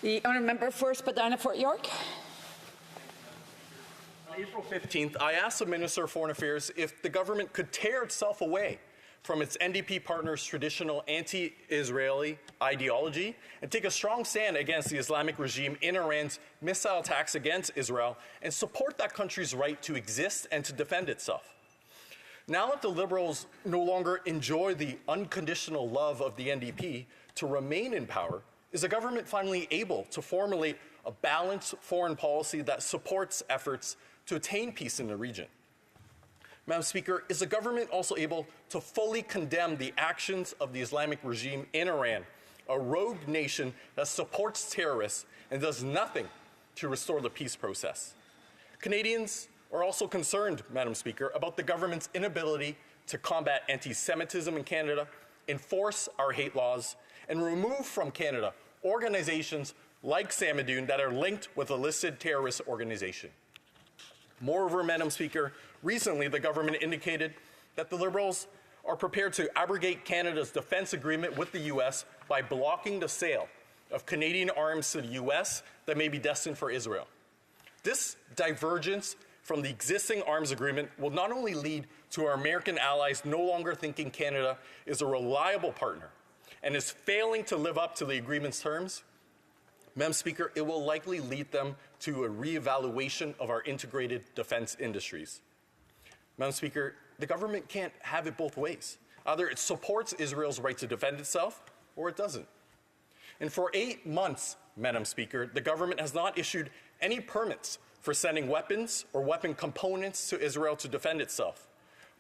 The honourable member for Spadina Fort York. On April 15th, I asked the Minister of Foreign Affairs if the government could tear itself away from its NDP partners' traditional anti-Israeli ideology and take a strong stand against the Islamic regime in Iran's missile attacks against Israel and support that country's right to exist and to defend itself. Now that the Liberals no longer enjoy the unconditional love of the NDP to remain in power, is the government finally able to formulate a balanced foreign policy that supports efforts to attain peace in the region? Madam Speaker, is the government also able to fully condemn the actions of the Islamic regime in Iran, a rogue nation that supports terrorists and does nothing to restore the peace process? Canadians are also concerned, Madam Speaker, about the government's inability to combat anti-Semitism in Canada, enforce our hate laws, and remove from Canada organizations like Samidoun that are linked with a listed terrorist organization. Moreover, Madam Speaker, recently the government indicated that the Liberals are prepared to abrogate Canada's defence agreement with the U.S. by blocking the sale of Canadian arms to the U.S. that may be destined for Israel. This divergence from the existing arms agreement will not only lead to our American allies no longer thinking Canada is a reliable partner and is failing to live up to the agreement's terms, Madam Speaker, it will likely lead them to a reevaluation of our integrated defense industries. Madam Speaker, the government can't have it both ways. Either it supports Israel's right to defend itself, or it doesn't. And for 8 months, Madam Speaker, the government has not issued any permits for sending weapons or weapon components to Israel to defend itself.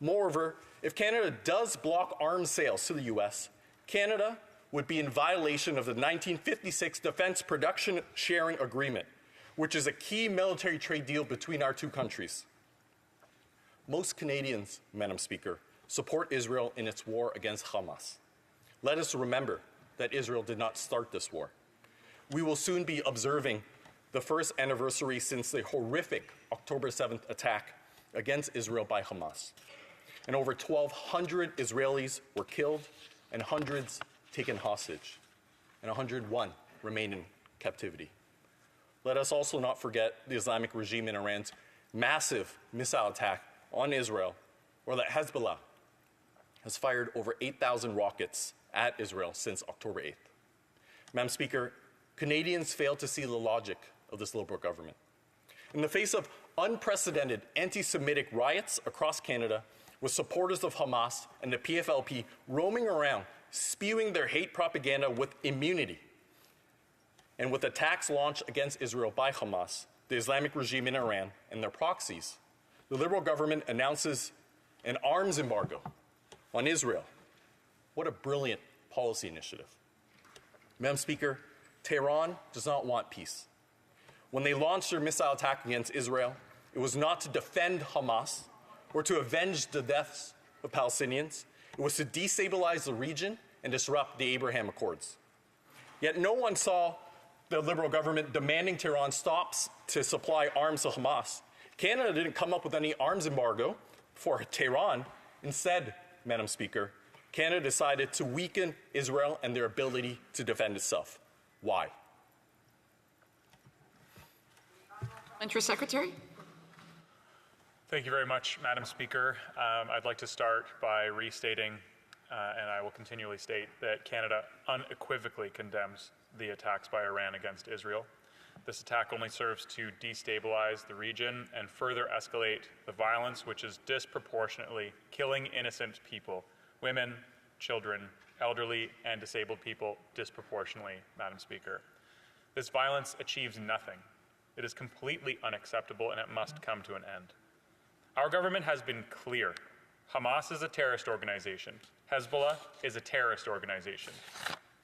Moreover, if Canada does block arms sales to the U.S., Canada would be in violation of the 1956 Defense Production Sharing Agreement, which is a key military trade deal between our two countries. Most Canadians, Madam Speaker, support Israel in its war against Hamas. Let us remember that Israel did not start this war. We will soon be observing the first anniversary since the horrific October 7th attack against Israel by Hamas. And over 1,200 Israelis were killed and hundreds taken hostage, and 101 remain in captivity. Let us also not forget the Islamic regime in Iran's massive missile attack on Israel, or that Hezbollah has fired over 8,000 rockets at Israel since October 8th. Madam Speaker, Canadians fail to see the logic of this Liberal government. In the face of unprecedented anti-Semitic riots across Canada, with supporters of Hamas and the PFLP roaming around spewing their hate propaganda with immunity, and with attacks launched against Israel by Hamas, the Islamic regime in Iran, and their proxies, the Liberal government announces an arms embargo on Israel. What a brilliant policy initiative. Madam Speaker, Tehran does not want peace. When they launched their missile attack against Israel, it was not to defend Hamas or to avenge the deaths of Palestinians. It was to destabilize the region and disrupt the Abraham Accords. Yet no one saw the Liberal government demanding Tehran stops to supply arms to Hamas. Canada didn't come up with any arms embargo for Tehran. Instead, Madam Speaker, Canada decided to weaken Israel and their ability to defend itself. Why? Interest Secretary. Thank you very much, Madam Speaker. I'd like to start by restating, and I will continually state, that Canada unequivocally condemns the attacks by Iran against Israel. This attack only serves to destabilize the region and further escalate the violence which is disproportionately killing innocent people, women, children, elderly, and disabled people disproportionately, Madam Speaker. This violence achieves nothing. It is completely unacceptable, and it must come to an end. Our government has been clear. Hamas is a terrorist organization. Hezbollah is a terrorist organization.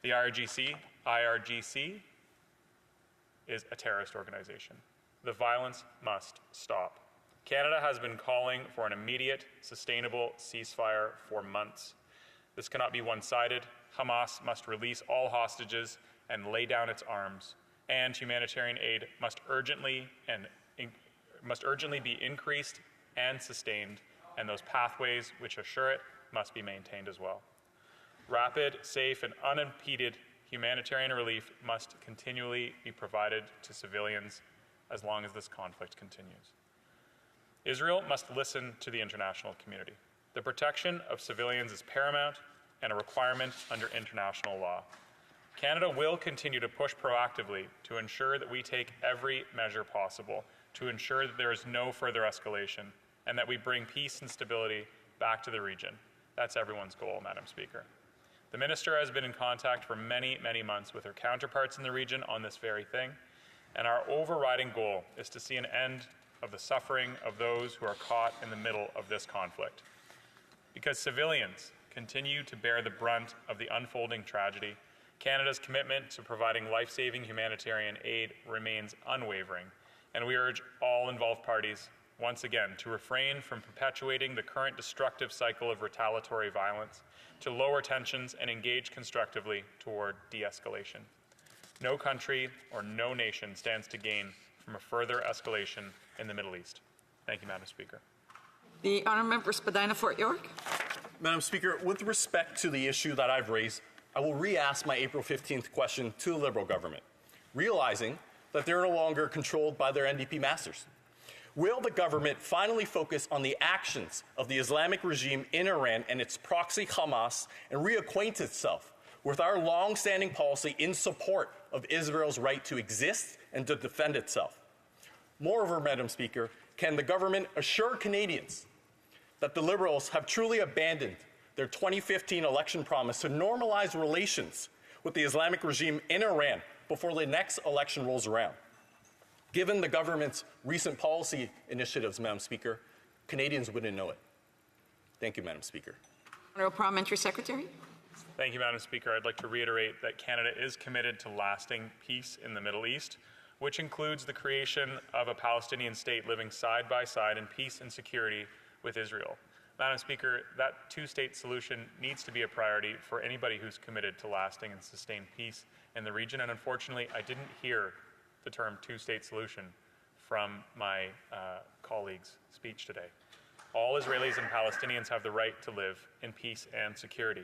The IRGC is a terrorist organization. The violence must stop. Canada has been calling for an immediate, sustainable ceasefire for months. This cannot be one-sided. Hamas must release all hostages and lay down its arms, and humanitarian aid must urgently be increased and sustained, and those pathways which assure it must be maintained as well. Rapid, safe, and unimpeded humanitarian relief must continually be provided to civilians as long as this conflict continues. Israel must listen to the international community. The protection of civilians is paramount and a requirement under international law. Canada will continue to push proactively to ensure that we take every measure possible to ensure that there is no further escalation and that we bring peace and stability back to the region. That's everyone's goal, Madam Speaker. The Minister has been in contact for many, many months with her counterparts in the region on this very thing, and our overriding goal is to see an end of the suffering of those who are caught in the middle of this conflict. Because civilians continue to bear the brunt of the unfolding tragedy, Canada's commitment to providing life-saving humanitarian aid remains unwavering, and we urge all involved parties, once again, to refrain from perpetuating the current destructive cycle of retaliatory violence, to lower tensions and engage constructively toward de-escalation. No country or no nation stands to gain from a further escalation in the Middle East. Thank you, Madam Speaker. The honourable member Spadina Fort York. Madam Speaker, with respect to the issue that I've raised, I will re-ask my April 15th question to the Liberal government, realizing that they're no longer controlled by their NDP masters. Will the government finally focus on the actions of the Islamic regime in Iran and its proxy Hamas and reacquaint itself with our long-standing policy in support of Israel's right to exist and to defend itself? Moreover, Madam Speaker, can the government assure Canadians that the Liberals have truly abandoned their 2015 election promise to normalize relations with the Islamic regime in Iran before the next election rolls around? Given the government's recent policy initiatives, Madam Speaker, Canadians wouldn't know it. Thank you, Madam Speaker. Honourable Parliamentary Secretary. Thank you, Madam Speaker. I'd like to reiterate that Canada is committed to lasting peace in the Middle East, which includes the creation of a Palestinian state living side by side in peace and security with Israel. Madam Speaker, that two-state solution needs to be a priority for anybody who's committed to lasting and sustained peace in the region, and unfortunately, I didn't hear the term two-state solution from my colleague's speech today. All Israelis and Palestinians have the right to live in peace and security.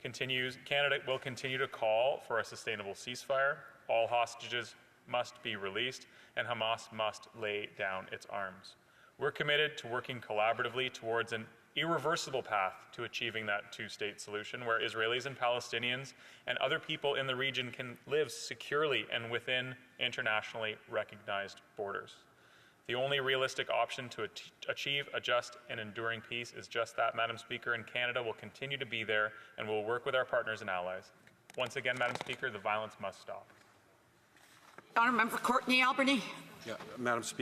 Canada will continue to call for a sustainable ceasefire. All hostages must be released, and Hamas must lay down its arms. We're committed to working collaboratively towards an irreversible path to achieving that two-state solution where Israelis and Palestinians and other people in the region can live securely and within internationally recognized borders. The only realistic option to achieve a just and enduring peace is just that, Madam Speaker, and Canada will continue to be there and will work with our partners and allies. Once again, Madam Speaker, the violence must stop. Honourable member Courtney Albany. Yeah, Madam Speaker.